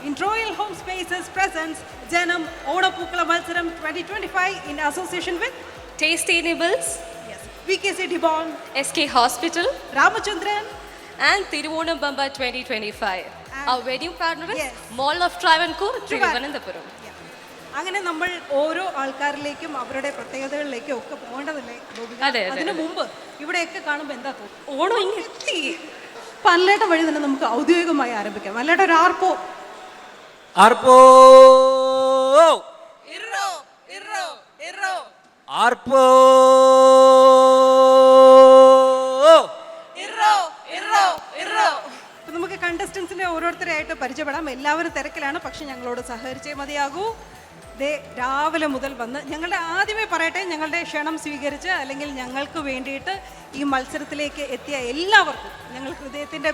in Royal Home Spaces presents Janam Odappookkala Malsaram 2025 in association with Tasty Nibbles, yes, VKC Dibon, SK Hospital, Ramachandran, and Tiruvonam Bamba 2025. Our wedding partner is Yes. Mall of Travancore, Trivandrum. Thiruvananthapuram. അങ്ങനെ നമ്മൾ ഓരോ ആൾക്കാരിലേക്കും അവരുടെ പ്രത്യേകതകളിലേക്കും ഒക്കെ പോകേണ്ടതല്ലേ ഗോപിക? അതെ, അതെ, അതിനു മുമ്പ് ഇവിടെയൊക്കെ കാണുമ്പോൾ എന്താ തോന്നുന്നു? ഓണം ഇങ്ങ് എത്തി. പല്ലേട്ട വഴി തന്നെ നമുക്ക് ഔദ്യോഗികമായി ആരംഭിക്കാം. പല്ലേട്ട ഒരു ആർപ്പോ ആർപ്പോ ആർപ്പോ അപ്പൊ നമുക്ക് കണ്ടസ്റ്റൻസിനെ ഓരോരുത്തരെയായിട്ട് പരിചയപ്പെടാം. എല്ലാവരും തിരക്കിലാണ്, പക്ഷെ ഞങ്ങളോട് സഹകരിച്ചേ മതിയാകൂ. ദേ രാവിലെ മുതൽ വന്ന് ഞങ്ങളുടെ ആദ്യമേ പറയട്ടെ, ഞങ്ങളുടെ ക്ഷണം സ്വീകരിച്ച് അല്ലെങ്കിൽ ഞങ്ങൾക്ക് വേണ്ടിയിട്ട് ഈ മത്സരത്തിലേക്ക് എത്തിയ എല്ലാവർക്കും ഞങ്ങൾ ഹൃദയത്തിൻ്റെ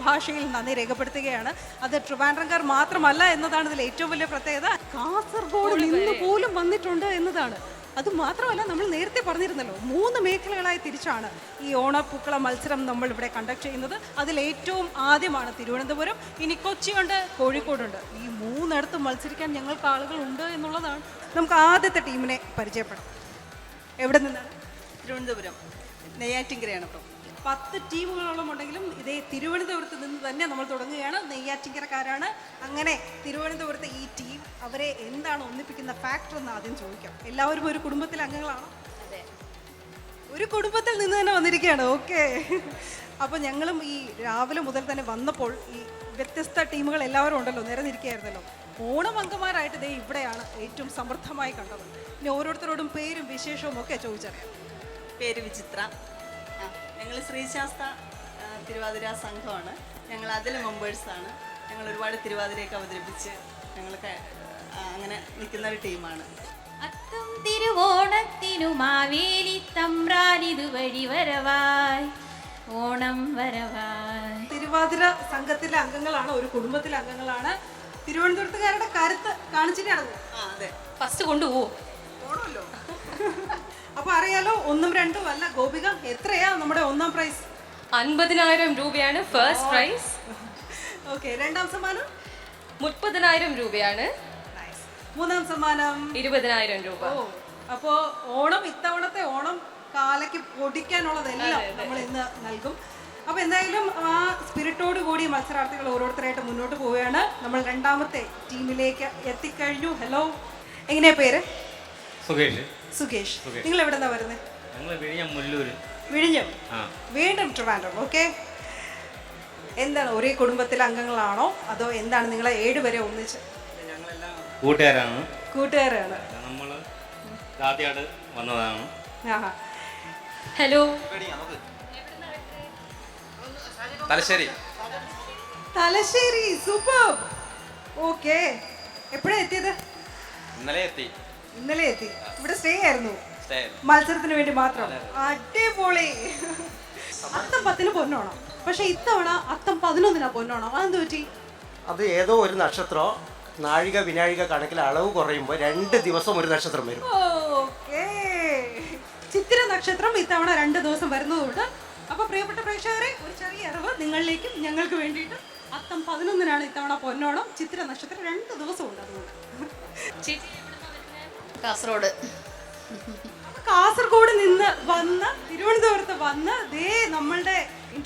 ഭാഷയിൽ നന്ദി രേഖപ്പെടുത്തുകയാണ്. അത് ട്രിവാൻഡ്രംകാർ മാത്രമല്ല എന്നതാണ് ഇതിൽ ഏറ്റവും വലിയ പ്രത്യേകത. കാസർഗോഡ് നിന്ന് പോലും വന്നിട്ടുണ്ട് എന്നതാണ്. അതുമാത്രമല്ല, നമ്മൾ നേരത്തെ പറഞ്ഞിരുന്നല്ലോ 3 മേഖലകളായി തിരിച്ചാണ് ഈ ഓണപ്പൂക്കള മത്സരം നമ്മൾ ഇവിടെ കണ്ടക്ട് ചെയ്യുന്നത്. അതിൽ ഏറ്റവും ആദ്യമാണ് തിരുവനന്തപുരം, ഇനി കൊച്ചിയുണ്ട്, കോഴിക്കോടുണ്ട്. ഈ 3 മത്സരിക്കാൻ ഞങ്ങൾക്ക് ആളുകൾ ഉണ്ട് എന്നുള്ളതാണ്. നമുക്ക് ആദ്യത്തെ ടീമിനെ പരിചയപ്പെടാം. എവിടെ നിന്നാണ്? തിരുവനന്തപുരം നെയ്യാറ്റിൻകരയാണ്. ഇപ്പം 10 ടീമുകളോളം ഉണ്ടെങ്കിലും ഇതേ തിരുവനന്തപുരത്ത് നിന്ന് തന്നെ നമ്മൾ തുടങ്ങുകയാണ്. നെയ്യാറ്റിൻകരക്കാരാണ്. അങ്ങനെ തിരുവനന്തപുരത്തെ ഈ ടീം, അവരെ എന്താണ് ഒന്നിപ്പിക്കുന്ന ഫാക്ടർ എന്ന് ആദ്യം ചോദിക്കാം. എല്ലാവരും ഒരു കുടുംബത്തിലെ അംഗങ്ങളാണോ? ഒരു കുടുംബത്തിൽ നിന്ന് തന്നെ വന്നിരിക്കുകയാണ്. ഓക്കെ, അപ്പോൾ ഞങ്ങളും ഈ രാവിലെ മുതൽ തന്നെ വന്നപ്പോൾ ഈ വ്യത്യസ്ത ടീമുകൾ എല്ലാവരും ഉണ്ടല്ലോ, നിരന്നിരിക്കുകയായിരുന്നല്ലോ. ഓണം അംഗമാരായിട്ട് ദേ ഇവിടെയാണ് ഏറ്റവും സമൃദ്ധമായി കണ്ടത്. ഇനി ഓരോരുത്തരോടും പേരും വിശേഷവും ഒക്കെ ചോദിച്ചറിയാം. പേര് വിചിത്ര. ഞങ്ങൾ ശ്രീശാസ്ത്ര തിരുവാതിര സംഘമാണ്. ഞങ്ങൾ അതിൽ മെമ്പേഴ്സാണ്. ഞങ്ങൾ ഒരുപാട് തിരുവാതിരയൊക്കെ അവതരിപ്പിച്ച് ഞങ്ങൾ അങ്ങനെ നിൽക്കുന്ന ഒരു ടീമാണ്. അത്തം തിരുവോണത്തിനു മാവേലി തമ്പ്രാനിതു വഴി വരവായി ഓണം വരവായി. തിരുവാതിര സംഘത്തിലെ അംഗങ്ങളാണ്, ഒരു കുടുംബത്തിലെ അംഗങ്ങളാണ്. തിരുവനന്തപുരത്തുകാരുടെ കരുത്ത് കാണിച്ചിട്ടാണ്. അതെ, ഫസ്റ്റ് കൊണ്ടുപോകും. ഓണമല്ലോ. അപ്പൊ അറിയാലോ, 1ഉം 2ഉം അല്ല. ഗോപിക, എത്രയാ നമ്മുടെ 1ാം പ്രൈസ്? 50,000 രൂപയാണ് ഫസ്റ്റ് പ്രൈസ്. ഓക്കെ, 2ാം സമ്മാനം 30,000 രൂപയാണ്. 3ാം സമ്മാനം 20,000 രൂപ. ഓ, അപ്പോ ഓണം, ഇത്തവണത്തെ ഓണം കാലയ്ക്ക് പൊടിക്കാനുള്ളതെല്ലാം നമ്മൾ ഇന്ന് നൽകും. അപ്പൊ എന്തായാലും ആ സ്പിരിറ്റോട് കൂടി മത്സരാർത്ഥികൾ ഓരോരുത്തരായിട്ട് മുന്നോട്ട് പോവുകയാണ്. നമ്മൾ 2ാമത്തെ ടീമിലേക്ക് എത്തിക്കഴിഞ്ഞു. ഹലോ, എങ്ങനെയാ പേര്? സുകേഷ്. നിങ്ങൾ എവിടെ നിന്നാ വരുന്നത്? വിഴിഞ്ഞം. വീണ്ടും ട്രിവാൻഡ്രം. ഓക്കെ, എന്താണ്, ഒരേ കുടുംബത്തിലെ അംഗങ്ങളാണോ അതോ എന്താണ്? നിങ്ങളെ 7 പേരെ ഒന്നിച്ച്? കൂട്ടുകാരാണ്. ആഹാ. ഹലോ, തലശ്ശേരി. സൂപ്പർ. ഓക്കെ, എപ്പോഴാ എത്തിയത്? ഇന്നലെ എത്തി. ഇവിടെ സ്റ്റേ ആയിരുന്നു മത്സരത്തിന് വേണ്ടി മാത്രം. അടിപൊളി. അത്തം 10 പൊന്നോണം, പക്ഷെ ഇത്തവണ അത്തം 11 പൊന്നോണം. അതെന്ത് പറ്റി? അത് ഏതോ ഒരു നക്ഷത്രം നാഴിക വിനാഴിക കണക്കിൽ അളവ് കുറയുമ്പോൾ 2 ദിവസം ഒരു നക്ഷത്രം വരും. ഓക്കേ, ചിത്തിര നക്ഷത്രം ഇത്തവണ 2 ദിവസം വരുന്നതുകൊണ്ട്. അപ്പൊ പ്രിയപ്പെട്ട പ്രേക്ഷകരെ, ഒരു ചെറിയ അറിവ് നിങ്ങളിലേക്കും ഞങ്ങൾക്ക് വേണ്ടിയിട്ട്. അത്തം 11 ഇത്തവണ പൊന്നോണം. ചിത്തിര നക്ഷത്രം 2 ദിവസം ഉണ്ട്. അതുകൊണ്ട് കാസർഗോഡ്. കാസർഗോഡ് നിന്ന് വന്ന് തിരുവനന്തപുരത്ത് വന്ന് ദേ നമ്മളുടെ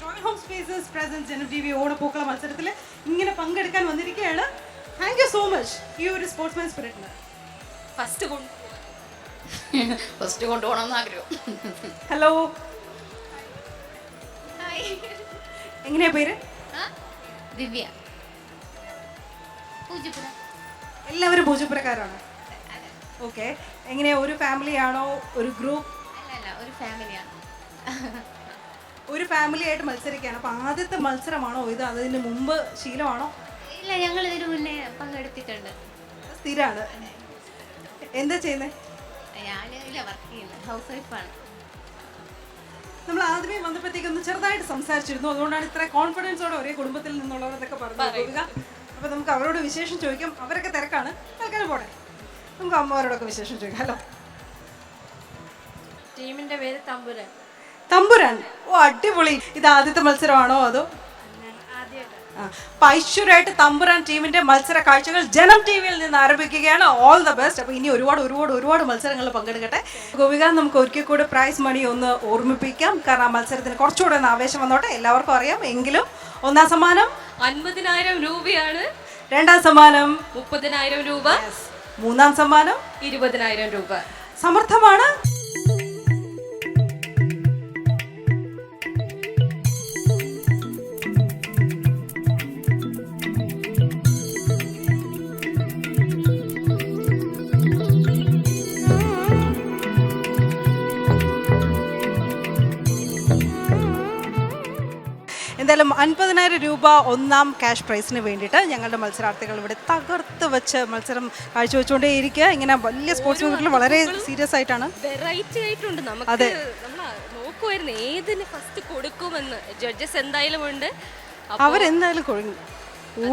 റോയൽ ഹോം സ്പേസസ് പ്രസൻസ് ജനം ടി വി ഓണപ്പൂക്കള മത്സരത്തിൽ ഇങ്ങനെ പങ്കെടുക്കാൻ വന്നിരിക്കുകയാണ്. താങ്ക് യു സോ മച്ച് ഈ ഒരു സ്പോർട്സ്മാൻ സ്പിരിറ്റിന്. ഫസ്റ്റ് കൊണ്ടുപോകണം എന്ന് ആഗ്രഹം. ഹലോ, എങ്ങനെയാ പേര്? ദിവ്യ. പൂജപ്പുര. എല്ലാവരും പൂജപ്പുരക്കാരാണ്. ഓക്കെ, എങ്ങനെയാ, ഒരു ഫാമിലി ആണോ, ഒരു ഗ്രൂപ്പ്? അല്ല, ഒരു ഫാമിലിയാണ്. ഒരു ഫാമിലി ആയിട്ട് മത്സരിക്കുകയാണ്. അപ്പൊ ആദ്യത്തെ മത്സരമാണോ ഇത്? അതിന് മുമ്പ് ശീലമാണോ? ഇല്ല, ഞങ്ങൾ ഇതിനു മുന്നേ പങ്കെടുത്തിട്ടുണ്ട്. സ്ഥിരമാണ്. എന്താ ചെയ്യുന്നത്? ഞാനില്ല, വർക്ക് ചെയ്യുന്നത്, ഹൗസ് വൈഫാണ്. നമ്മൾ ആദ്യമേ വന്നപ്പോഴത്തേക്കൊന്ന് ചെറുതായിട്ട് സംസാരിച്ചിരുന്നു. അതുകൊണ്ടാണ് ഇത്ര കോൺഫിഡൻസോടെ ഒരേ കുടുംബത്തിൽ നിന്നുള്ളവരെന്നൊക്കെ പറഞ്ഞു. അപ്പൊ നമുക്ക് അവരോട് വിശേഷം ചോദിക്കാം. അവരൊക്കെ തിരക്കാണ്, തൽക്കാലം പോട്ടെ. നമുക്ക് അമ്മമാരോടൊക്കെ വിശേഷം ചോദിക്കാം. ഹലോ, ടീമിന്റെ പേര് തമ്പുരാൻ. തമ്പുരാൻ. ഓ, അടിപൊളി. ഇത് ആദ്യത്തെ മത്സരമാണോ അതോ? അപ്പൊ ഐശ്വര്യമായിട്ട് തമ്പുരാൻ ടീമിന്റെ മത്സര കാഴ്ചകൾ ജനം ടിവിയിൽ നിന്ന് ആരംഭിക്കുകയാണ്. All the best. അപ്പൊ ഇനി ഒരുപാട് മത്സരങ്ങൾ പങ്കെടുക്കട്ടെ. ഗോപിക, നമുക്ക് ഒരിക്കൽ കൂടെ പ്രൈസ് മണി ഒന്ന് ഓർമ്മിപ്പിക്കാം. കാരണം ആ മത്സരത്തിന് കുറച്ചുകൂടെ ഒന്ന് ആവേശം വന്നോട്ടെ. എല്ലാവർക്കും അറിയാം. എങ്കിലും ഒന്നാം സമ്മാനം 50,000 രൂപയാണ്. രണ്ടാം സമ്മാനം 30,000 രൂപ. മൂന്നാം സമ്മാനം 20,000 രൂപ. സമർത്ഥമാണ്. എന്തായാലും 50,000 രൂപ ഒന്നാം ക്യാഷ് പ്രൈസിന് വേണ്ടിയിട്ട് ഞങ്ങളുടെ മത്സരാർത്ഥികൾ ഇവിടെ തകർത്ത് വെച്ച് മത്സരം കാഴ്ചവെച്ചുകൊണ്ടേ ഇരിക്കുക. ഇങ്ങനെ വലിയ സ്പോർട്സ് മീറ്റിൽ വളരെ സീരിയസ് ആയിട്ടാണ്. വെറൈറ്റി ആയിട്ടുണ്ട്. നമുക്ക് നമ്മൾ നോക്കുമായിരുന്നു ഏതിന് ഫസ്റ്റ് കൊടുക്കുമെന്ന്. ജഡ്ജസ് എന്തായാലും ഉണ്ട്. അവരെന്തായാലും കൊഴുങ്ങി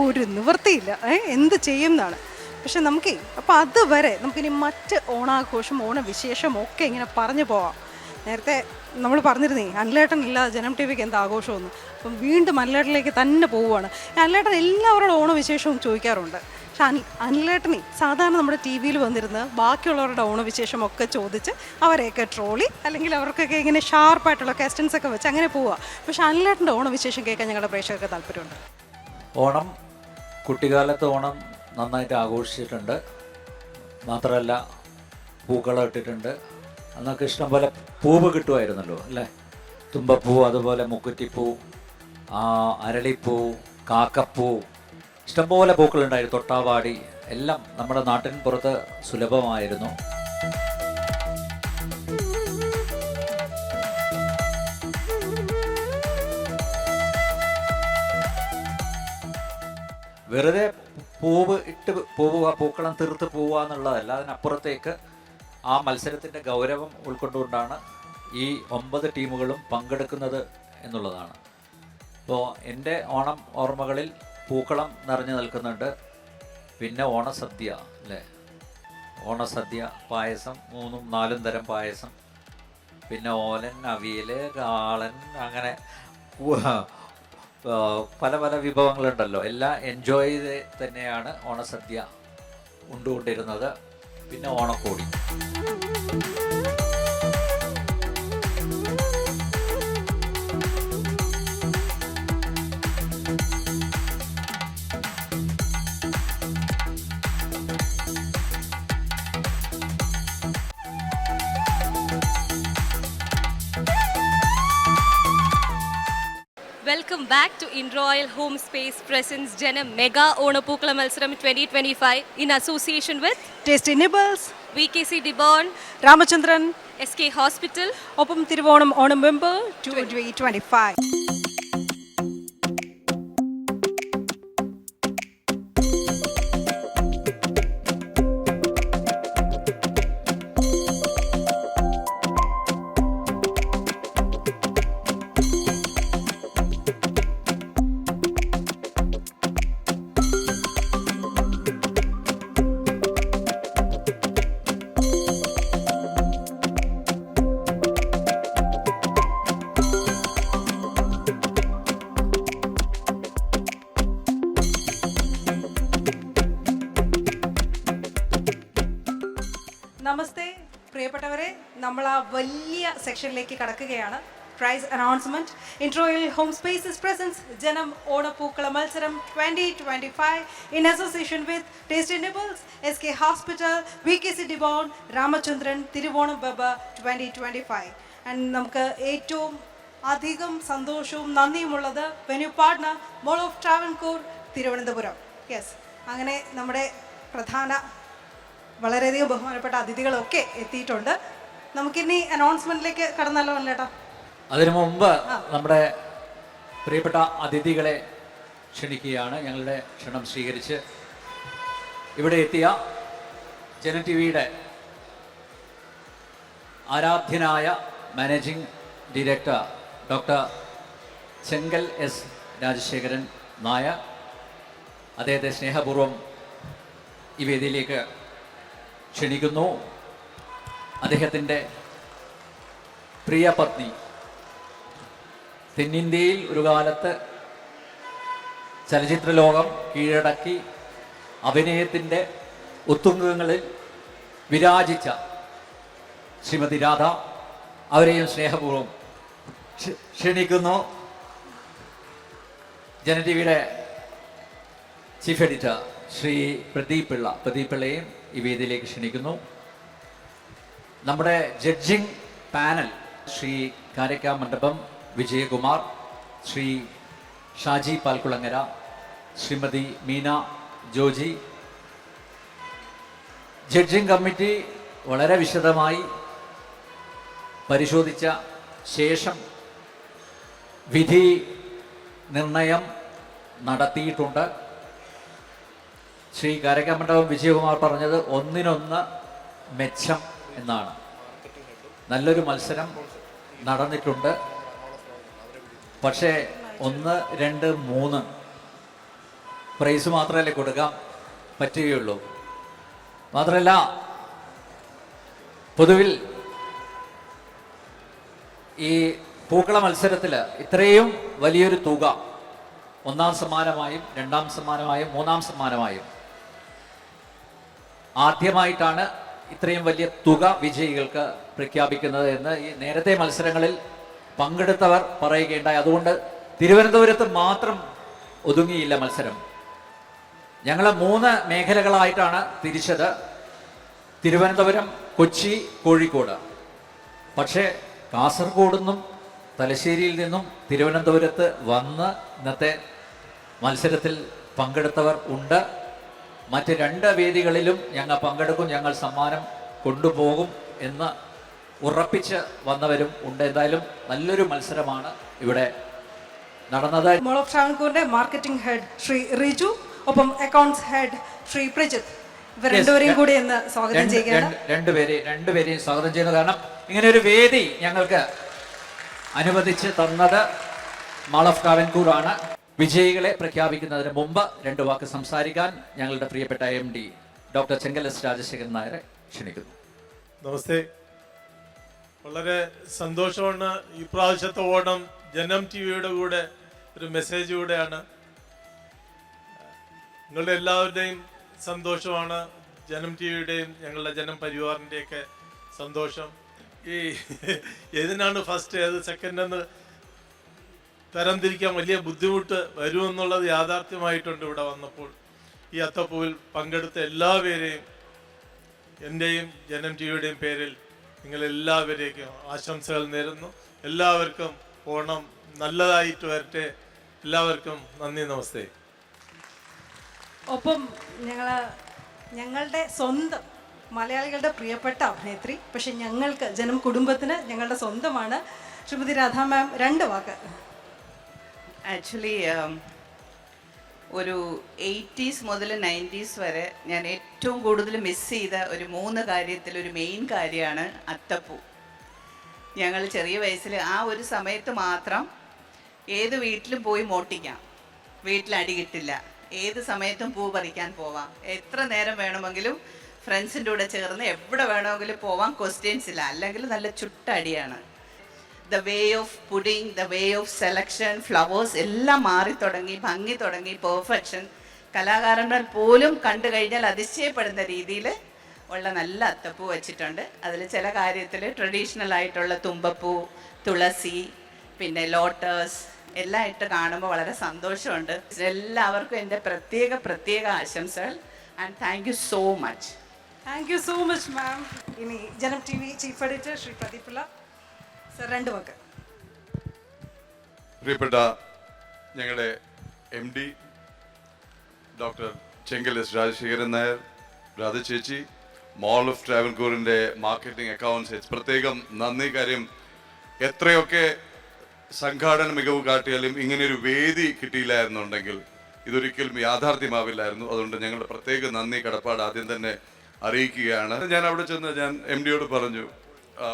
ഒരു നിവൃത്തിയില്ല, എന്ത് ചെയ്യും എന്നാണ്. പക്ഷെ നമുക്കേ അപ്പോൾ അതുവരെ നമുക്കിനി മറ്റ് ഓണാഘോഷം ഓണവിശേഷം ഒക്കെ ഇങ്ങനെ പറഞ്ഞു പോവാം. നേരത്തെ നമ്മൾ പറഞ്ഞിരുന്നേ അനിലേട്ടനില്ല ജനം ടി വിക്ക് എന്താ ആഘോഷമൊന്നും. അപ്പം വീണ്ടും അനിലേട്ടനിലേക്ക് തന്നെ പോവുകയാണ്. അനിലേട്ടൻ എല്ലാവരുടെ ഓണവിശേഷവും ചോദിക്കാറുണ്ട്. പക്ഷെ അനിലേട്ടനെ സാധാരണ നമ്മുടെ ടി വിയിൽ വന്നിരുന്ന് ബാക്കിയുള്ളവരുടെ ഓണവിശേഷം ഒക്കെ ചോദിച്ച് അവരെയൊക്കെ ട്രോളി അല്ലെങ്കിൽ അവർക്കൊക്കെ ഇങ്ങനെ ഷാർപ്പായിട്ടുള്ള ക്വസ്റ്റ്യൻസ് ഒക്കെ വെച്ച് അങ്ങനെ പോവുക. പക്ഷെ അനിലേട്ടൻ്റെ ഓണവിശേഷം കേൾക്കാൻ ഞങ്ങളുടെ പ്രേക്ഷകർക്ക് താല്പര്യമുണ്ട്. ഓണം, കുട്ടിക്കാലത്ത് ഓണം നന്നായിട്ട് ആഘോഷിച്ചിട്ടുണ്ട്. മാത്രമല്ല പൂക്കളം ഇട്ടിട്ടുണ്ട്. അന്നൊക്കെ ഇഷ്ടംപോലെ പൂവ് കിട്ടുമായിരുന്നല്ലോ അല്ലേ? തുമ്പപ്പൂ, അതുപോലെ മുക്കുറ്റിപ്പൂ, അരളിപ്പൂ, കാക്കപ്പൂ, ഇഷ്ടംപോലെ പൂക്കളുണ്ടായിരുന്നു. തൊട്ടാവാടി എല്ലാം നമ്മുടെ നാട്ടിൻ പുറത്ത് സുലഭമായിരുന്നു. വെറുതെ പൂവ് ഇട്ട് പോവുക, പൂക്കളം തീർത്ത് പോവുക എന്നുള്ളതല്ല. അതിനപ്പുറത്തേക്ക് ആ മത്സരത്തിൻ്റെ ഗൗരവം ഉൾക്കൊണ്ടുകൊണ്ടാണ് ഈ 9 ടീമുകളും പങ്കെടുക്കുന്നത് എന്നുള്ളതാണ്. അപ്പോൾ എൻ്റെ ഓണം ഓർമ്മകളിൽ പൂക്കളം നിറഞ്ഞു നിൽക്കുന്നുണ്ട്. പിന്നെ ഓണസദ്യ അല്ലേ? ഓണസദ്യ, പായസം, 3-4 തരം പായസം, പിന്നെ ഓലൻ, അവിയൽ, കാളൻ, അങ്ങനെ പല പല വിഭവങ്ങളുണ്ടല്ലോ. എല്ലാം എൻജോയ് ചെയ്ത് തന്നെയാണ് ഓണസദ്യ ഉണ്ടുകൊണ്ടിരുന്നത്. പിന്നെ ഓണക്കോടി. Welcome back to InRoyal Home Space Presents Janam Mega Onapookkala Malsaram 2025 in association with Tasty Nibbles, VKC Dibon, Ramachandran, SK Hospital. ഒപ്പം തിരുവോണം ഓണം മെമ്പർ 2025. നമസ്തേ പ്രിയപ്പെട്ടവരെ, നമ്മൾ ആ വലിയ സെക്ഷനിലേക്ക് കടക്കുകയാണ്. Price announcement. ഇൻട്രോയിൽ ഹോം സ്പേസസ് പ്രസൻസ് ജനം ഓണപ്പൂക്കള മത്സരം 2025 in association with tasty nibbles, SK hospital, VKC ഡിബോൺ, രാമചന്ദ്രൻ, തിരുവോണം ബബ 2025. ആൻഡ് നമുക്ക് ഏറ്റവും അധികം സന്തോഷവും നന്ദിയുമുള്ളത് venue partner mall of Travancore, Thiruvananthapuram. Yes, അങ്ങനെ നമ്മുടെ പ്രധാന വളരെയധികം ബഹുമാനപ്പെട്ട അതിഥികളൊക്കെ എത്തിയിട്ടുണ്ട്. നമുക്കിനി അനൗൺസ്മെന്റിലേക്ക് കടന്നാലോ അല്ലേട്ടാ? അതിനു മുമ്പ് നമ്മുടെ പ്രിയപ്പെട്ട അതിഥികളെ ക്ഷണിക്കുകയാണ്. ഞങ്ങളുടെ ക്ഷണം സ്വീകരിച്ച് ഇവിടെ എത്തിയ ജനം ടി വിയുടെ ആരാധ്യനായ managing director doctor Chengal S Rajasekharan Nair, അദ്ദേഹത്തെ സ്നേഹപൂർവ്വം ഈ വേദിയിലേക്ക് ക്ഷണിക്കുന്നു. അദ്ദേഹത്തിൻ്റെ പ്രിയ പത്നി, തെന്നിന്ത്യയിൽ ഒരു കാലത്ത് ചലച്ചിത്ര ലോകം കീഴടക്കി അഭിനയത്തിൻ്റെ ഉത്തുംഗങ്ങളിൽ വിരാജിച്ച ശ്രീമതി രാധ, അവരെയും സ്നേഹപൂർവ്വം ക്ഷണിക്കുന്നു. ജനം ടി വിയുടെ ചീഫ് എഡിറ്റർ ശ്രീ പ്രദീപ് പിള്ളയെയും ഈ വേദിയിലേക്ക് ക്ഷണിക്കുന്നു. നമ്മുടെ judging panel Shri Karakkamandapam Vijayakumar, Shri Shaji Palkulangara, Shrimati Meena Joji. Judging committee വളരെ വിശദമായി പരിശോധിച്ച ശേഷം വിധി നിർണയം നടത്തിയിട്ടുണ്ട്. ശ്രീ കാരക്കാമണ്ഡപം വിജയകുമാർ പറഞ്ഞത് ഒന്നിനൊന്ന് മെച്ചം എന്നാണ്. നല്ലൊരു മത്സരം നടന്നിട്ടുണ്ട്. പക്ഷേ 1, 2, 3 പ്രൈസ് മാത്രമല്ലേ കൊടുക്കാൻ പറ്റുകയുള്ളൂ. മാത്രമല്ല, പൊതുവിൽ ഈ പൂക്കള മത്സരത്തിൽ ഇത്രയും വലിയൊരു തുക 1ാം സമ്മാനമായും 2ാം സമ്മാനമായും 3ാം സമ്മാനമായും ആദ്യമായിട്ടാണ് ഇത്രയും വലിയ തുക വിജയികൾക്ക് പ്രഖ്യാപിക്കുന്നത് എന്ന് ഈ നേരത്തെ മത്സരങ്ങളിൽ പങ്കെടുത്തവർ പറയുകയുണ്ടായി. അതുകൊണ്ട് തിരുവനന്തപുരത്ത് മാത്രം ഒതുങ്ങിയില്ല മത്സരം. ഞങ്ങൾ 3 മേഖലകളായിട്ടാണ് തിരിച്ചത്: തിരുവനന്തപുരം, കൊച്ചി, കോഴിക്കോട്. പക്ഷേ കാസർഗോഡ് നിന്നും തലശ്ശേരിയിൽ നിന്നും തിരുവനന്തപുരത്ത് വന്ന് ഇന്നത്തെ മത്സരത്തിൽ പങ്കെടുത്തവർ ഉണ്ട്. മറ്റ് 2 വേദികളിലും ഞങ്ങൾ പങ്കെടുക്കും, ഞങ്ങൾ സമ്മാനം കൊണ്ടുപോകും എന്ന് ഉറപ്പിച്ച് വന്നവരും ഉണ്ട്. എന്തായാലും നല്ലൊരു മത്സരമാണ് ഇവിടെ നടന്നത്. മോൾ ഓഫ് ട്രാവൻകൂറിന്റെ മാർക്കറ്റിംഗ് ഹെഡ് ശ്രീ റിജു, ഒപ്പം അക്കൗണ്ട്സ് ഹെഡ് ശ്രീ പ്രജിത്ത്, ഇവർ രണ്ടുപേരെയും കൂടി എന്ന് സ്വാഗതം ചെയ്യുകയാണ്. രണ്ടുപേരെയും സ്വാഗതം ചെയ്യുന്നു. കാരണം ഇങ്ങനെ ഒരു വേദി ഞങ്ങൾക്ക് അനുവദിച്ച് തന്നത് മാൾ ഓഫ് ട്രാവൻകൂർ ആണ്. വിജയികളെ പ്രഖ്യാപിക്കുന്നതിന് മുമ്പ് 2 വാക്ക് സംസാരിക്കാൻ ഞങ്ങളുടെ പ്രിയപ്പെട്ട MD doctor Chengal S Rajasekharan നായരെ ക്ഷണിക്കുന്നു. നമസ്തേ. വളരെ സന്തോഷമാണ്. ഈ പ്രാവശ്യത്തെ ഓണം ജനം ടി വിയുടെ കൂടെ ഒരു മെസ്സേജ് കൂടെയാണ്. നിങ്ങളുടെ എല്ലാവരുടെയും സന്തോഷമാണ് ജനം ടി വിയുടെയും ഞങ്ങളുടെ ജനം പരിവാറിൻ്റെയൊക്കെ സന്തോഷം. ഈ ഏതിനാണ് ഫസ്റ്റ് ഏത് സെക്കൻഡ് എന്ന് തരംതിരിക്കാൻ വലിയ ബുദ്ധിമുട്ട് വരുമെന്നുള്ളത് യാഥാർത്ഥ്യമായിട്ടുണ്ട്. ഇവിടെ വന്നപ്പോൾ ഈ അത്തപ്പൂവിൽ പങ്കെടുത്ത എല്ലാവരെയും എൻ്റെയും ജനം ടി വിയുടെയും പേരിൽ നിങ്ങളെല്ലാവരേക്കും ആശംസകൾ നേരുന്നു. എല്ലാവർക്കും ഓണം നല്ലതായിട്ട് വരട്ടെ. എല്ലാവർക്കും നന്ദി, നമസ്തേ. ഒപ്പം ഞങ്ങളുടെ സ്വന്തം മലയാളികളുടെ പ്രിയപ്പെട്ട അഭിനേത്രി, പക്ഷെ ഞങ്ങൾക്ക് ജനം കുടുംബത്തിന് ഞങ്ങളുടെ സ്വന്തമാണ് ശ്രീമതി രാധാ മാം. 2 വാക്ക്. ആക്ച്വലി ഒരു 80s മുതൽ 90s വരെ ഞാൻ ഏറ്റവും കൂടുതൽ മിസ് ചെയ്ത ഒരു 3 കാര്യത്തിൽ ഒരു മെയിൻ കാര്യമാണ് അത്തപ്പൂ. ഞങ്ങൾ ചെറിയ വയസ്സിൽ ആ ഒരു സമയത്ത് മാത്രം ഏത് വീട്ടിലും പോയി മോട്ടിക്കാം, വീട്ടിൽ അടി കിട്ടില്ല, ഏത് സമയത്തും പൂ പറിക്കാൻ പോവാം, എത്ര നേരം വേണമെങ്കിലും ഫ്രണ്ട്സിൻ്റെ കൂടെ ചേർന്ന് എവിടെ വേണമെങ്കിലും പോവാം, ക്വസ്റ്റ്യൻസ് ഇല്ല. അല്ലെങ്കിൽ നല്ല ചുട്ട അടിയാണ്. The way of pudding, the way of selection, flowers എല്ലാം മാറി തുടങ്ങി, ഭംഗി തുടങ്ങി, പെർഫെക്ഷൻ. കലാകാരന്മാർ പോലും കണ്ടു കഴിഞ്ഞാൽ അതിശയപ്പെടുന്ന രീതിയിൽ ഉള്ള നല്ല അത്തപ്പൂ വെച്ചിട്ടുണ്ട്. അതിൽ ചില കാര്യത്തിൽ ട്രഡീഷണൽ ആയിട്ടുള്ള തുമ്പപ്പൂ, തുളസി, പിന്നെ ലോട്ടസ് എല്ലാം ഇട്ട് കാണുമ്പോൾ വളരെ സന്തോഷമുണ്ട്. എല്ലാവർക്കും എൻ്റെ പ്രത്യേക ആശംസകൾ. And thank you so much. Thank you so much ma'am. ഇനി Janam T V chief editor Shri Pradeep Pillai sir, 2 വാക്ക്. പ്രിയപ്പെട്ട ഞങ്ങളുടെ MD doctor Chengal S Rajasekharan Nair, Radha ചേച്ചി, മാൾ ഓഫ് ട്രാവൻകൂറിൻ്റെ മാർക്കറ്റിംഗ് അക്കൗണ്ട്സ് ഹെഡ്, പ്രത്യേകം നന്ദി. കാര്യം എത്രയൊക്കെ സംഘാടന മികവ് കാട്ടിയാലും ഇങ്ങനെയൊരു വേദി കിട്ടിയില്ലായിരുന്നുണ്ടെങ്കിൽ ഇതൊരിക്കലും യാഥാർത്ഥ്യമാവില്ലായിരുന്നു. അതുകൊണ്ട് ഞങ്ങളുടെ പ്രത്യേക നന്ദി കടപ്പാട് ആദ്യം തന്നെ അറിയിക്കുകയാണ്. ഞാൻ അവിടെ ചെന്ന് ഞാൻ MDയോട് പറഞ്ഞു,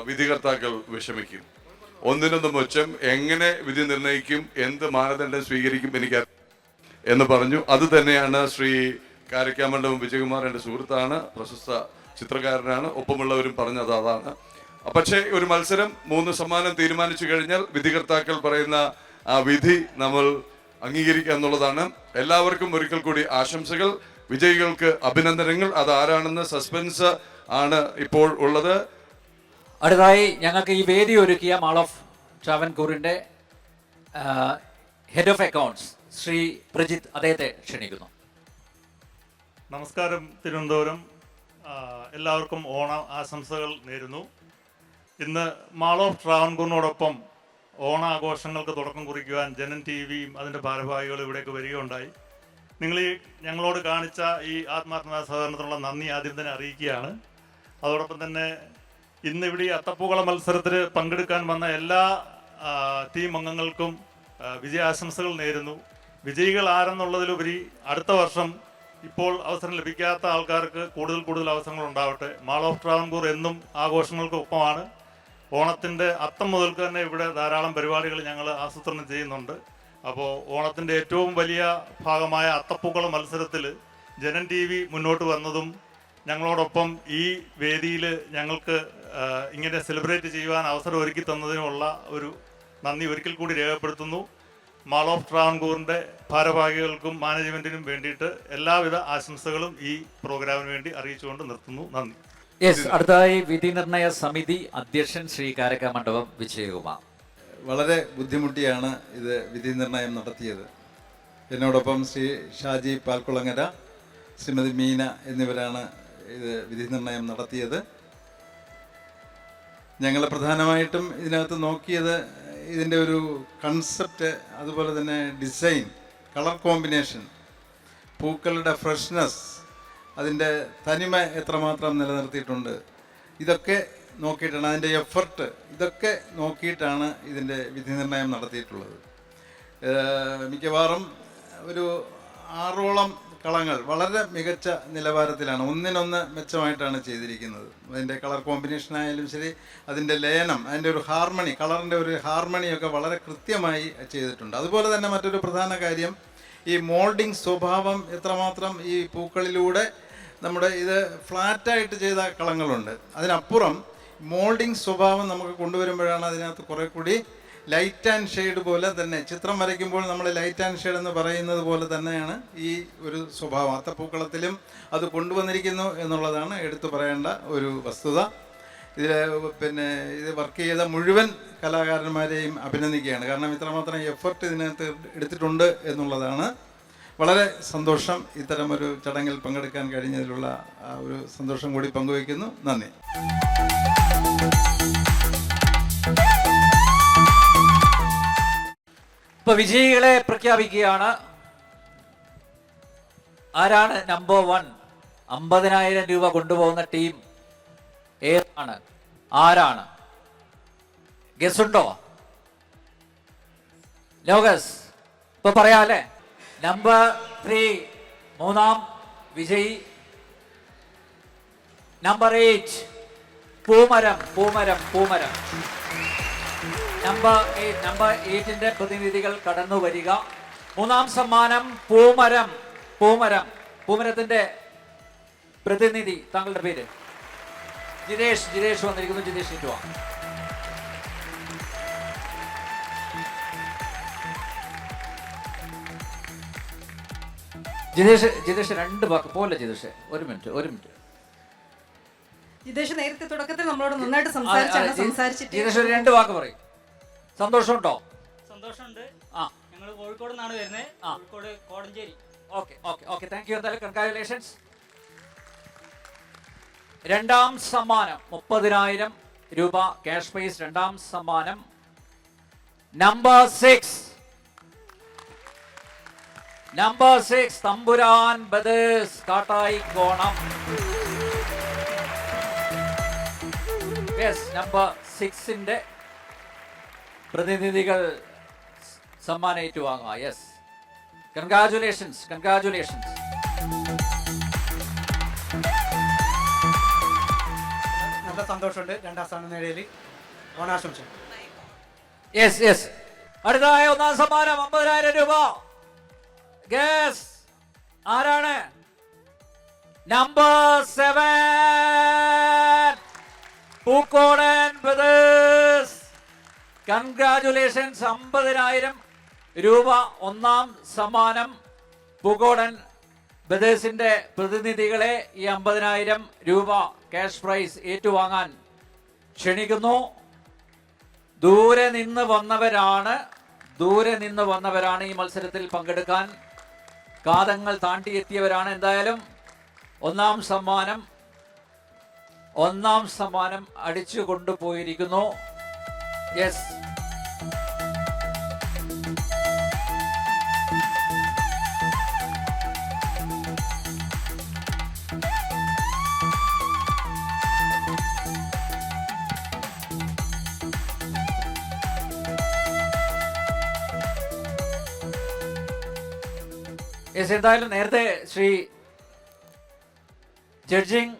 വിധികർത്താക്കൾ വിഷമിക്കും, ഒന്നിനൊന്ന് മെച്ചം, എങ്ങനെ വിധി നിർണ്ണയിക്കും, എന്ത് മാനദണ്ഡം സ്വീകരിക്കും എനിക്ക് എന്ന് പറഞ്ഞു. അത് തന്നെയാണ് ശ്രീ കാരക്കാമണ്ഡപം വിജയകുമാർ, എൻ്റെ സുഹൃത്താണ്, പ്രശസ്ത ചിത്രകാരനാണ്, ഒപ്പമുള്ളവരും പറഞ്ഞത് അതാണ്. പക്ഷേ ഒരു മത്സരം 3 സമ്മാനം തീരുമാനിച്ചു കഴിഞ്ഞാൽ വിധികർത്താക്കൾ പറയുന്ന ആ വിധി നമ്മൾ അംഗീകരിക്കുക എന്നുള്ളതാണ്. എല്ലാവർക്കും ഒരിക്കൽ കൂടി ആശംസകൾ, വിജയികൾക്ക് അഭിനന്ദനങ്ങൾ. അതാരാണെന്ന് സസ്പെൻസ് ആണ് ഇപ്പോൾ ഉള്ളത്. അടുത്തതായി ഞങ്ങൾക്ക് ഈ വേദി ഒരുക്കിയ മാൾ ഓഫ് ട്രാവൻകൂറിന്റെ head of accounts Shri Prajith, അദ്ദേഹത്തെ ക്ഷണിക്കുന്നു. നമസ്കാരം തിരുവനന്തപുരം. എല്ലാവർക്കും ഓണ ആശംസകൾ നേരുന്നു. ഇന്ന് മാൾ ഓഫ് ട്രാവൻകൂറിനോടൊപ്പം ഓണാഘോഷങ്ങൾക്ക് തുടക്കം കുറിക്കുവാൻ ജനൻ ടി വിയും അതിൻ്റെ ഭാരവാഹികളും ഇവിടേക്ക് വരികയുണ്ടായി. നിങ്ങൾ ഈ ഞങ്ങളോട് കാണിച്ച ഈ ആത്മാർത്ഥമായ സഹകരണത്തിനുള്ള നന്ദി ആദ്യം തന്നെ അറിയിക്കുകയാണ്. അതോടൊപ്പം തന്നെ ഇന്ന് ഇവിടെ ഈ അത്തപ്പൂക്കള മത്സരത്തിൽ പങ്കെടുക്കാൻ വന്ന എല്ലാ ടീം അംഗങ്ങൾക്കും വിജയാശംസകൾ നേരുന്നു. വിജയികൾ ആരെന്നുള്ളതിലുപരി അടുത്ത വർഷം ഇപ്പോൾ അവസരം ലഭിക്കാത്ത ആൾക്കാർക്ക് കൂടുതൽ അവസരങ്ങൾ ഉണ്ടാവട്ടെ. മാൾ ഓഫ് ട്രാവൻകൂർ എന്നും ആഘോഷങ്ങൾക്ക് ഒപ്പമാണ്. ഓണത്തിൻ്റെ അത്തം മുതൽക്ക് തന്നെ ഇവിടെ ധാരാളം പരിപാടികൾ ഞങ്ങൾ ആസൂത്രണം ചെയ്യുന്നുണ്ട്. അപ്പോൾ ഓണത്തിൻ്റെ ഏറ്റവും വലിയ ഭാഗമായ അത്തപ്പൂക്കള മത്സരത്തിൽ ജനൻ ടി വി മുന്നോട്ട് വന്നതും ഞങ്ങളോടൊപ്പം ഈ വേദിയിൽ ഞങ്ങൾക്ക് ഇങ്ങനെ സെലിബ്രേറ്റ് ചെയ്യുവാൻ അവസരം ഒരുക്കി തന്നതിനുള്ള ഒരു നന്ദി ഒരിക്കൽ കൂടി രേഖപ്പെടുത്തുന്നു. മാൾ ഓഫ് ട്രാവൻകൂറിൻ്റെ ഭാരവാഹികൾക്കും മാനേജ്മെൻറ്റിനും വേണ്ടിയിട്ട് എല്ലാവിധ ആശംസകളും ഈ പ്രോഗ്രാമിന് വേണ്ടി അറിയിച്ചുകൊണ്ട് നിർത്തുന്നു. നന്ദി. യെസ്, അടുത്തതായി വിധി നിർണയ സമിതി അധ്യക്ഷൻ ശ്രീ കാരക്ക മണ്ഡപം വിജയകുമാർ. വളരെ ബുദ്ധിമുട്ടിയാണ് ഇത് വിധി നിർണയം നടത്തിയത്. എന്നോടൊപ്പം ശ്രീ ഷാജി പാൽക്കുളങ്ങര, ശ്രീമതി മീന എന്നിവരാണ് ഇത് വിധി നിർണയം നടത്തിയത്. ഞങ്ങൾ പ്രധാനമായിട്ടും ഇതിനകത്ത് നോക്കിയത് ഇതിൻ്റെ ഒരു കൺസെപ്റ്റ്, അതുപോലെ തന്നെ ഡിസൈൻ, കളർ കോമ്പിനേഷൻ, പൂക്കളുടെ ഫ്രഷ്നെസ്, അതിൻ്റെ തനിമ എത്രമാത്രം നിലനിർത്തിയിട്ടുണ്ട്, ഇതൊക്കെ നോക്കിയിട്ടാണ്, അതിൻ്റെ എഫർട്ട്, ഇതൊക്കെ നോക്കിയിട്ടാണ് ഇതിൻ്റെ വിധി നിർണയം നടത്തിയിട്ടുള്ളത്. മിക്കവാറും ഒരു 6ഓളം കളങ്ങൾ വളരെ മികച്ച നിലവാരത്തിലാണ്, ഒന്നിനൊന്ന് മെച്ചമായിട്ടാണ് ചെയ്തിരിക്കുന്നത്. അതിൻ്റെ കളർ കോമ്പിനേഷൻ ആയാലും ശരി, അതിൻ്റെ ലയനം, അതിൻ്റെ ഒരു ഹാർമണി, കളറിൻ്റെ ഒരു ഹാർമണിയൊക്കെ വളരെ കൃത്യമായി ചെയ്തിട്ടുണ്ട്. അതുപോലെ തന്നെ മറ്റൊരു പ്രധാന കാര്യം, ഈ മോൾഡിംഗ് സ്വഭാവം എത്രമാത്രം ഈ പൂക്കളിലൂടെ നമ്മുടെ ഇത് ഫ്ലാറ്റായിട്ട് ചെയ്ത കളങ്ങളുണ്ട്, അതിനപ്പുറം മോൾഡിംഗ് സ്വഭാവം നമുക്ക് കൊണ്ടുവരുമ്പോഴാണ് അതിനകത്ത് കുറേ കൂടി ലൈറ്റ് ആൻഡ് ഷെയ്ഡ് പോലെ തന്നെ, ചിത്രം വരയ്ക്കുമ്പോൾ നമ്മൾ ലൈറ്റ് ആൻഡ് ഷെയ്ഡ് എന്ന് പറയുന്നത് പോലെ തന്നെയാണ് ഈ ഒരു സ്വഭാവം അത്തപ്പൂക്കളത്തിലും അത് കൊണ്ടുവന്നിരിക്കുന്നു എന്നുള്ളതാണ് എടുത്തു പറയേണ്ട ഒരു വസ്തുത. ഇതിൽ ഇത് വർക്ക് ചെയ്ത മുഴുവൻ കലാകാരന്മാരെയും അഭിനന്ദിക്കുകയാണ്. കാരണം ഇത്രമാത്രം എഫർട്ട് ഇതിനകത്ത് എടുത്തിട്ടുണ്ട് എന്നുള്ളതാണ്. വളരെ സന്തോഷം, ഇത്തരമൊരു ചടങ്ങിൽ പങ്കെടുക്കാൻ കഴിഞ്ഞതിലുള്ള ഒരു സന്തോഷം കൂടി പങ്കുവയ്ക്കുന്നു. നന്ദി. ഇപ്പൊ വിജയികളെ പ്രഖ്യാപിക്കുകയാണ്. ആരാണ് നമ്പർ 1? 50,000 രൂപ കൊണ്ടുപോകുന്ന ടീം ഏതാണ്, ആരാണ്? ഗസ് ഉണ്ടോ? ലോകസ് ഇപ്പൊ പറയാല്ലേ? നമ്പർ 3 മൂന്നാം വിജയി, നമ്പർ 8 പൂമരം. നമ്പർ 8ന്റെ പ്രതിനിധികൾ കടന്നു വരിക. മൂന്നാം സമ്മാനം പൂമരത്തിന്റെ പ്രതിനിധി, താങ്കളുടെ പേര്? ജിതേഷ് വന്നിരിക്കുന്നു. ജിതേഷ് ഇട്ടുവാ. ജിതേഷ് 2 വാക്ക് പോലെ. ജിതേഷ് ഒരു മിനിറ്റ്. ജിതേഷ് നേരത്തെ തുടക്കത്തിൽ നമ്മളോട് നന്നായിട്ട് സംസാരിച്ചിട്ട് ജിതേഷ് 2 വാക്ക് പറയും. സന്തോഷമുണ്ടോ? സന്തോഷമുണ്ട്. ഞങ്ങൾ കോഴിക്കോട് നിന്നാണ് വരുന്നത്. Kozhikode Kodanchery. Okay thank you. എന്തായാലും കൺഗ്രാജുലേഷൻസ്. രണ്ടാം സമ്മാനം 30,000 രൂപ ക്യാഷ് പ്രൈസ്. രണ്ടാം സമ്മാനം നമ്പർ 6 തമ്പുരാൻ ബ്രദേഴ്സ് കാട്ടായിക്കോണം. നമ്പർ 6ന്റെ പ്രതിനിധികൾ സമ്മാനം ഏറ്റുവാങ്ങുക. Yes, congratulations. നല്ല സന്തോഷമുണ്ട് രണ്ടാം സ്ഥാനം നേടിയതിൽ. ഓണാശംസ. യെസ്. അടുത്തതായ ഒന്നാം സമ്മാനം 50,000 രൂപ. ഗസ് ആരാണ്? Number 7 Pookodan brothers. കൺഗ്രാജുലേഷൻസ്. 50,000 രൂപ ഒന്നാം സമ്മാനം പൂക്കോടൻ ബ്രദേഴ്സിന്റെ പ്രതിനിധികളെ ഈ 50,000 രൂപ ക്യാഷ് പ്രൈസ് ഏറ്റുവാങ്ങാൻ ക്ഷണിക്കുന്നു. ദൂരെ നിന്ന് വന്നവരാണ് ഈ മത്സരത്തിൽ പങ്കെടുക്കാൻ കാതങ്ങൾ താണ്ടിയെത്തിയവരാണ്. എന്തായാലും ഒന്നാം സമ്മാനം അടിച്ചു കൊണ്ടുപോയിരിക്കുന്നു. യെസ്, എന്തായാലും നേരത്തെ ശ്രീ ജഡ്ജിങ്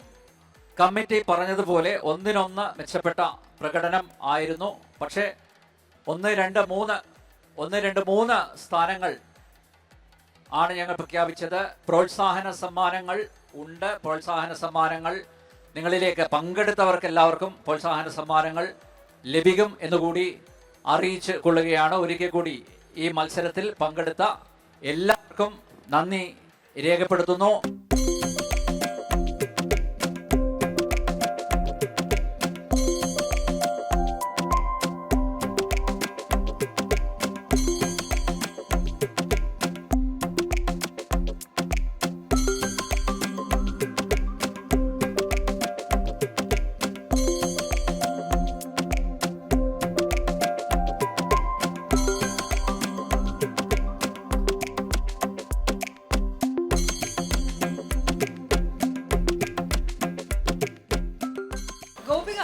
കമ്മിറ്റി പറഞ്ഞതുപോലെ ഒന്നിനൊന്ന് മെച്ചപ്പെട്ട പ്രകടനം ആയിരുന്നു. പക്ഷേ 1, 2, 3 സ്ഥാനങ്ങൾ ആണ് ഞങ്ങൾ പ്രഖ്യാപിച്ചത്. പ്രോത്സാഹന സമ്മാനങ്ങൾ ഉണ്ട്. പ്രോത്സാഹന സമ്മാനങ്ങൾ നിങ്ങളിലേക്ക് പങ്കെടുത്തവർക്ക് എല്ലാവർക്കും പ്രോത്സാഹന സമ്മാനങ്ങൾ ലഭിക്കും എന്നുകൂടി അറിയിച്ചു കൊള്ളുകയാണ്. ഒരിക്കൽ കൂടി ഈ മത്സരത്തിൽ പങ്കെടുത്ത എല്ലാവർക്കും നന്ദി രേഖപ്പെടുത്തുന്നു. ഗോപിക,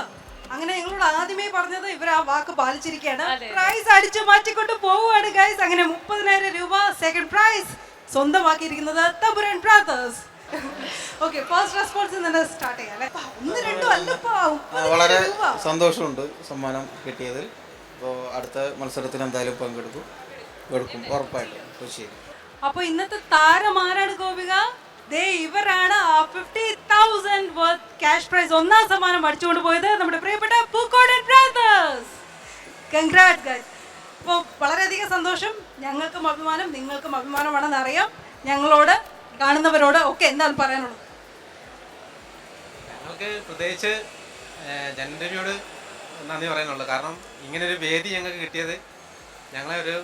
അങ്ങനെ ഞങ്ങളോട് ആദ്യമേ പറഞ്ഞത് ഇവർ ആ വാക്ക് പാലിച്ചിരിക്കുകയാണ്. പ്രൈസ് അടിച്ചു മാറ്റിക്കൊണ്ട് പോവുകയാണ് ഗൈസ്. അങ്ങനെ 30,000 രൂപ സെക്കൻഡ് പ്രൈസ് സ്വന്തമാക്കിയിരിക്കുന്നത് തമ്പുരാൻ ബ്രദേഴ്സ്. ഓക്കെ, ഫസ്റ്റ് റെസ്പോൺസിൽ നിന്ന് സ്റ്റാർട്ട് ചെയ്യാം. 1, 2 അല്ലപ്പാ, വളരെ സന്തോഷമുണ്ട് സമ്മാനം കിട്ടിയതിൽ. അപ്പോൾ അടുത്ത മത്സരത്തിന് എന്തായാലും പങ്കെടുക്കും, ഉറപ്പായിട്ടും. ശരി. അപ്പൊ ഇന്നത്തെ താരമാരാണ് ഗോപിക? ദേ ഇവരാണ് 50,000 വർത്ത് ക്യാഷ് പ്രൈസ് ഒന്നാം സമ്മാനം അടിച്ചുകൊണ്ട് പോയത് നമ്മുടെ പ്രിയപ്പെട്ട പൂക്കോടൻ ബ്രദേഴ്സ്. Congrats guys. അപ്പോൾ വളരെയധികം സന്തോഷം. ഞങ്ങൾക്കും അഭിമാനം, നിങ്ങൾക്കും അഭിമാനമാണെന്ന് അറിയാം. ഞങ്ങളോട്, കാണുന്നവരോട് ഒക്കെ എന്താണ് പറയാനുള്ളത്? ഞങ്ങൾക്ക് പ്രത്യേകിച്ച് ജനതയോട് നന്ദി പറയാനുള്ളത്. കാരണം ഇങ്ങനൊരു വേദി ഞങ്ങൾക്ക് കിട്ടിയത് ഞങ്ങളെ ഒരു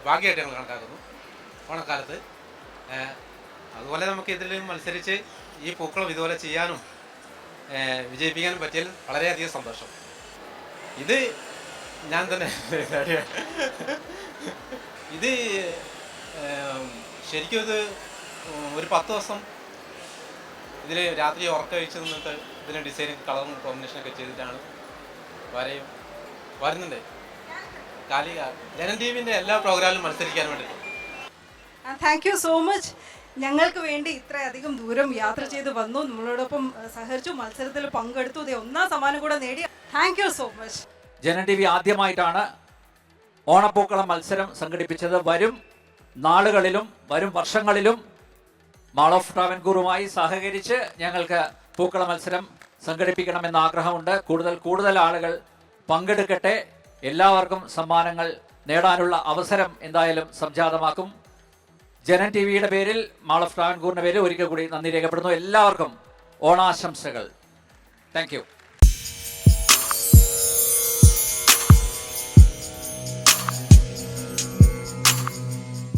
ഭാഗ്യമായിട്ട് ഞങ്ങൾ കണക്കാക്കുന്നു ഓണക്കാലത്ത്. അതുപോലെ നമുക്ക് ഇതിൽ മത്സരിച്ച് ഈ പൂക്കളം ഇതുപോലെ ചെയ്യാനും വിജയിപ്പിക്കാനും പറ്റിയതിൽ വളരെയധികം സന്തോഷം. ഇത് ഞാൻ തന്നെ ഇത് ശരിക്കും ഇത് ഒരു 10 ദിവസം ഇതിൽ രാത്രി ഉറക്കമൊഴിച്ച് നിന്നിട്ട് ഇതിന് ഡിസൈനും കളറും കോമ്പിനേഷനൊക്കെ ചെയ്തിട്ടാണ് വരുന്നുണ്ട്. ജനം ടിവിൻ്റെ എല്ലാ പ്രോഗ്രാമിലും മത്സരിക്കാൻ വേണ്ടിയിട്ട്. Thank you so much. ഞങ്ങൾക്ക് വേണ്ടി ഇത്രയധികം ദൂരം യാത്ര ചെയ്ത് വന്നു, നമ്മളോടൊപ്പം സഹകരിച്ചു, മത്സരത്തിൽ പങ്കെടുത്തു, ഒന്നാം സമ്മാനം കൂടെ നേടി. Thank you so much. ജനം ടി വി ആദ്യമായിട്ടാണ് ഓണപ്പൂക്കളം മത്സരം സംഘടിപ്പിച്ചത്. വരും നാളുകളിലും വരും വർഷങ്ങളിലും മാൾ ഓഫ് ട്രാവൻകൂറുമായി സഹകരിച്ച് ഞങ്ങൾക്ക് പൂക്കള മത്സരം സംഘടിപ്പിക്കണമെന്ന ആഗ്രഹമുണ്ട്. കൂടുതൽ ആളുകൾ പങ്കെടുക്കട്ടെ. എല്ലാവർക്കും സമ്മാനങ്ങൾ നേടാനുള്ള അവസരം എന്തായാലും സംജാതമാക്കും. ജനം ടി വിയുടെ പേരിൽ, മാൾ ഓഫ് ട്രാവൻകൂറിന്റെ പേരിൽ ഒരിക്കൽ കൂടി നന്ദി രേഖപ്പെടുന്നു. എല്ലാവർക്കും ഓണാശംസകൾ. Thank you.